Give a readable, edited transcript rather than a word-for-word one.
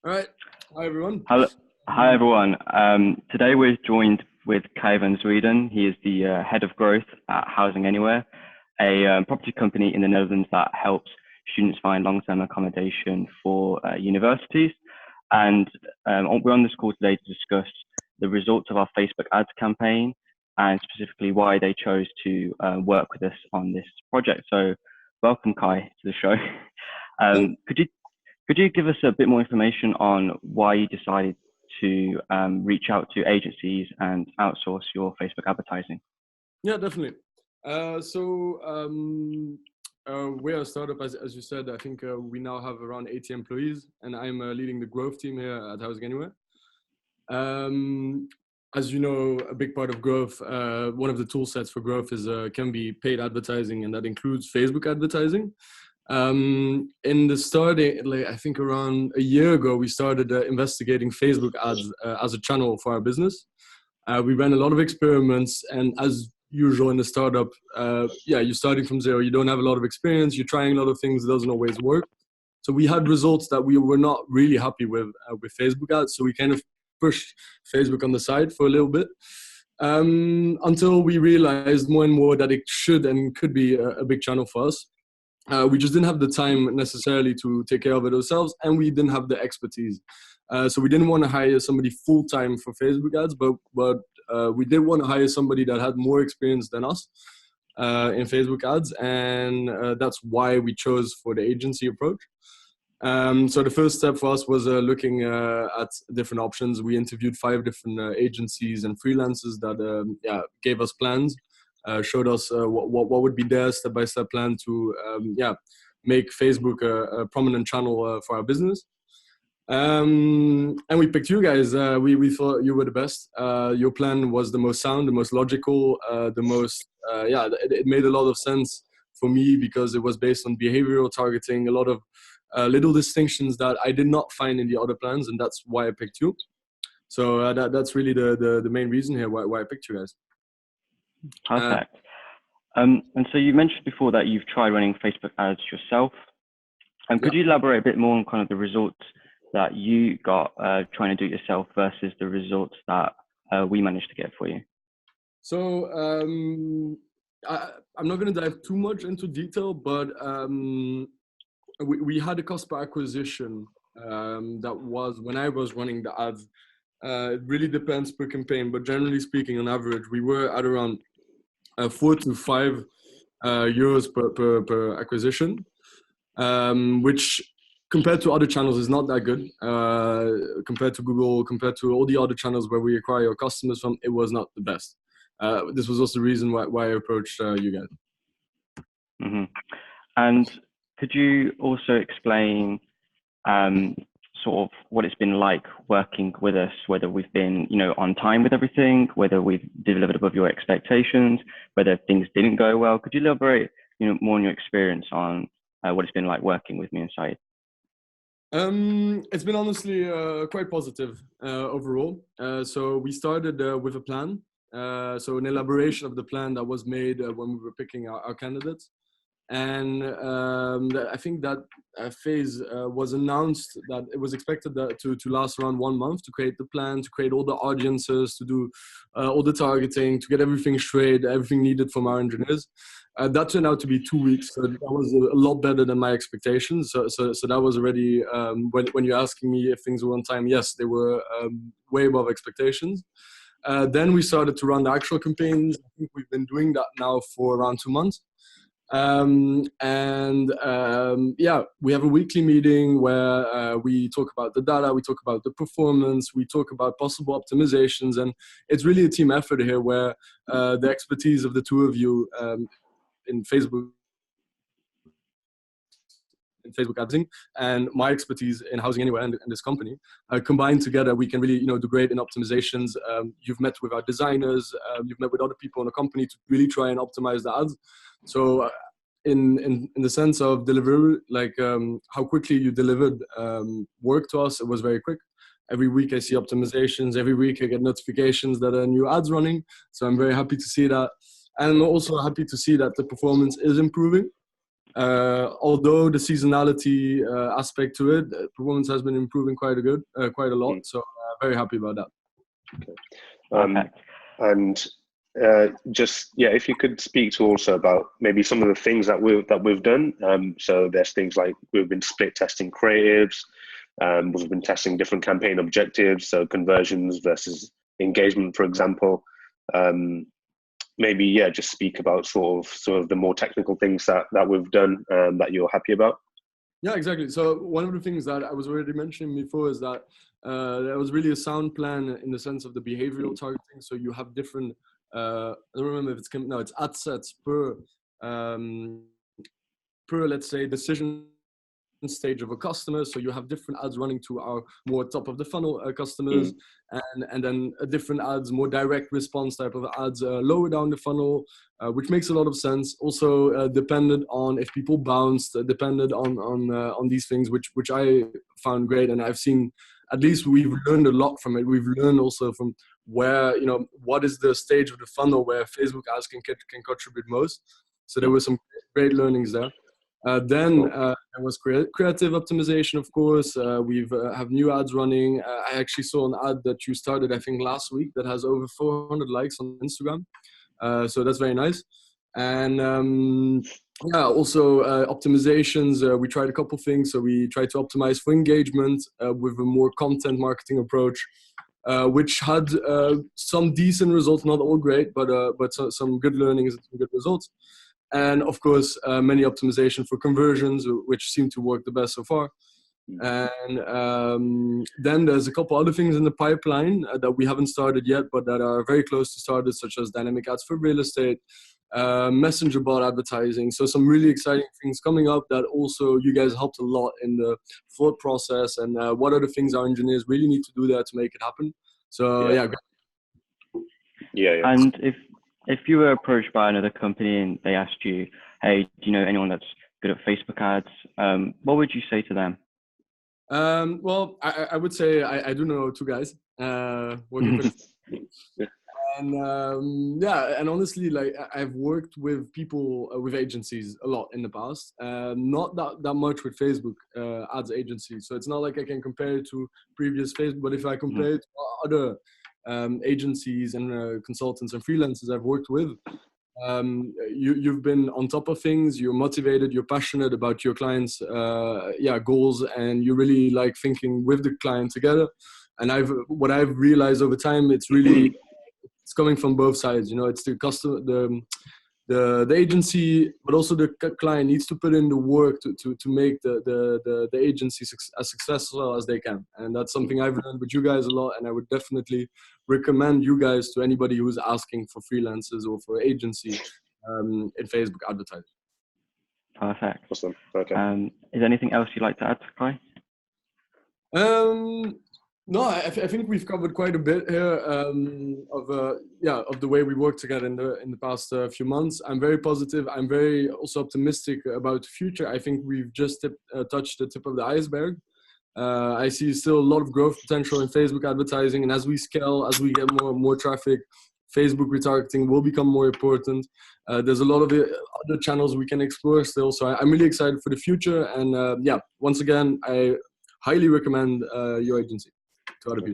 All right. Hi, everyone. Hello. Hi, everyone. Today we're joined with Kai van Sweden. He is the head of growth at Housing Anywhere, a property company in the Netherlands that helps students find long-term accommodation for universities. And we're on this call today to discuss the results of our Facebook ads campaign and specifically why they chose to work with us on this project. So welcome, Kai, to the show. Could you give us a bit more information on why you decided to reach out to agencies and outsource your Facebook advertising? Yeah, definitely. We're a startup, as you said. I think we now have around 80 employees, and I'm leading the growth team here at Housing Anywhere. As you know, a big part of growth, one of the tool sets for growth can be paid advertising, and that includes Facebook advertising. In the start, I think around a year ago, we started investigating Facebook ads as a channel for our business. We ran a lot of experiments, and as usual in the startup, you're starting from zero. You don't have a lot of experience. You're trying a lot of things. It doesn't always work. So we had results that we were not really happy with Facebook ads. So we kind of pushed Facebook on the side for a little bit until we realized more and more that it should and could be a big channel for us. We just didn't have the time necessarily to take care of it ourselves, and we didn't have the expertise. So we didn't want to hire somebody full-time for Facebook ads, but we did want to hire somebody that had more experience than us in Facebook ads, and that's why we chose for the agency approach. So the first step for us was looking at different options. We interviewed 5 different agencies and freelancers that gave us plans. Showed us what would be their step-by-step plan to make Facebook a prominent channel for our business. And we picked you guys. We thought you were the best. Your plan was the most sound, the most logical, it made a lot of sense for me because it was based on behavioral targeting, a lot of little distinctions that I did not find in the other plans, and that's why I picked you. So that's really the main reason here why I picked you guys. Perfect. And so you mentioned before that you've tried running Facebook ads yourself. Could you elaborate a bit more on kind of the results that you got trying to do it yourself versus the results that we managed to get for you? So I'm not going to dive too much into detail, but we had a cost per acquisition that was, when I was running the ads, it really depends per campaign, but generally speaking, on average, we were at around 4 to 5 euros per acquisition, which compared to other channels is not that good. Compared to Google, compared to all the other channels where we acquire our customers from, it was not the best. This was also the reason why I approached you guys. Mm-hmm. And could you also explain sort of what it's been like working with us, whether we've been, on time with everything, whether we've delivered above your expectations, whether things didn't go well? Could you elaborate, more on your experience on what it's been like working with me and Said? It's been honestly quite positive overall. So we started with a plan. So an elaboration of the plan that was made when we were picking our candidates. And I think that phase was announced that it was expected to last around 1 month, to create the plan, to create all the audiences, to do all the targeting, to get everything straight, everything needed from our engineers. That turned out to be 2 weeks, so that was a lot better than my expectations. So that was already, when you're asking me if things were on time, yes, they were way above expectations. Then we started to run the actual campaigns. I think we've been doing that now for around 2 months. We have a weekly meeting where we talk about the data, we talk about the performance, we talk about possible optimizations, and it's really a team effort here where the expertise of the two of you in Facebook advertising and my expertise in Housing Anywhere and this company combined together, we can really do great in optimizations. You've met with our designers, you've met with other people in the company to really try and optimize the ads. So in the sense of delivery, how quickly you delivered work to us, it was very quick. Every week I see optimizations. Every week I get notifications that a new ad's running. So I'm very happy to see that. And I'm also happy to see that the performance is improving. Although the seasonality aspect to it, performance has been improving quite a lot. So very happy about that. Okay. And just if you could speak to also about maybe some of the things that we've done. So there's things like we've been split testing creatives, we've been testing different campaign objectives, so conversions versus engagement, for example. Maybe just speak about sort of the more technical things that we've done that you're happy about. Yeah, exactly. So one of the things that I was already mentioning before is that there was really a sound plan in the sense of the behavioral targeting. So you have different, I don't remember if it's ad sets per let's say decision stage of a customer. So you have different ads running to our more top of the funnel customers, and then different ads, more direct response type of ads lower down the funnel, which makes a lot of sense. Also dependent on if people bounced, depended on these things, which I found great, and I've seen, at least we've learned a lot from it. We've learned also from where, what is the stage of the funnel where Facebook ads can contribute most. So there were some great learnings there. Then there was creative optimization, of course. We've have new ads running. I actually saw an ad that you started, I think, last week that has over 400 likes on Instagram. So that's very nice. And also optimizations. We tried a couple things. So we tried to optimize for engagement with a more content marketing approach, which had some decent results, not all great, but some good learnings and some good results. And of course, many optimization for conversions, which seem to work the best so far. And then there's a couple other things in the pipeline that we haven't started yet, but that are very close to started, such as dynamic ads for real estate, messenger bot advertising. So some really exciting things coming up that also you guys helped a lot in the thought process, and what are the things our engineers really need to do there to make it happen. So yeah. And if you were approached by another company and they asked you, hey, do you know anyone that's good at Facebook ads? What would you say to them? Well, I would say I do know two guys working for this. And and honestly, like I've worked with people with agencies a lot in the past, not that much with Facebook ads agencies. So it's not like I can compare it to previous Facebook, but if I compare it to other agencies and consultants and freelancers I've worked with, you've been on top of things, you're motivated, you're passionate about your clients' goals, and you really like thinking with the client together. And what I've realized over time, it's coming from both sides. It's the customer, the agency, but also the client needs to put in the work to make the agency as successful as they can. And that's something I've learned with you guys a lot, and I would definitely recommend you guys to anybody who's asking for freelancers or for agency in Facebook advertising. Perfect. Awesome. Okay. Is there anything else you'd like to add, Kai? No, I think we've covered quite a bit here of the way we work together in the past few months. I'm very positive. I'm very also optimistic about the future. I think we've just touched the tip of the iceberg. I see still a lot of growth potential in Facebook advertising, and as we scale, as we get more and more traffic, Facebook retargeting will become more important. There's a lot of other channels we can explore still. So I'm really excited for the future. And once again, I highly recommend your agency to other people.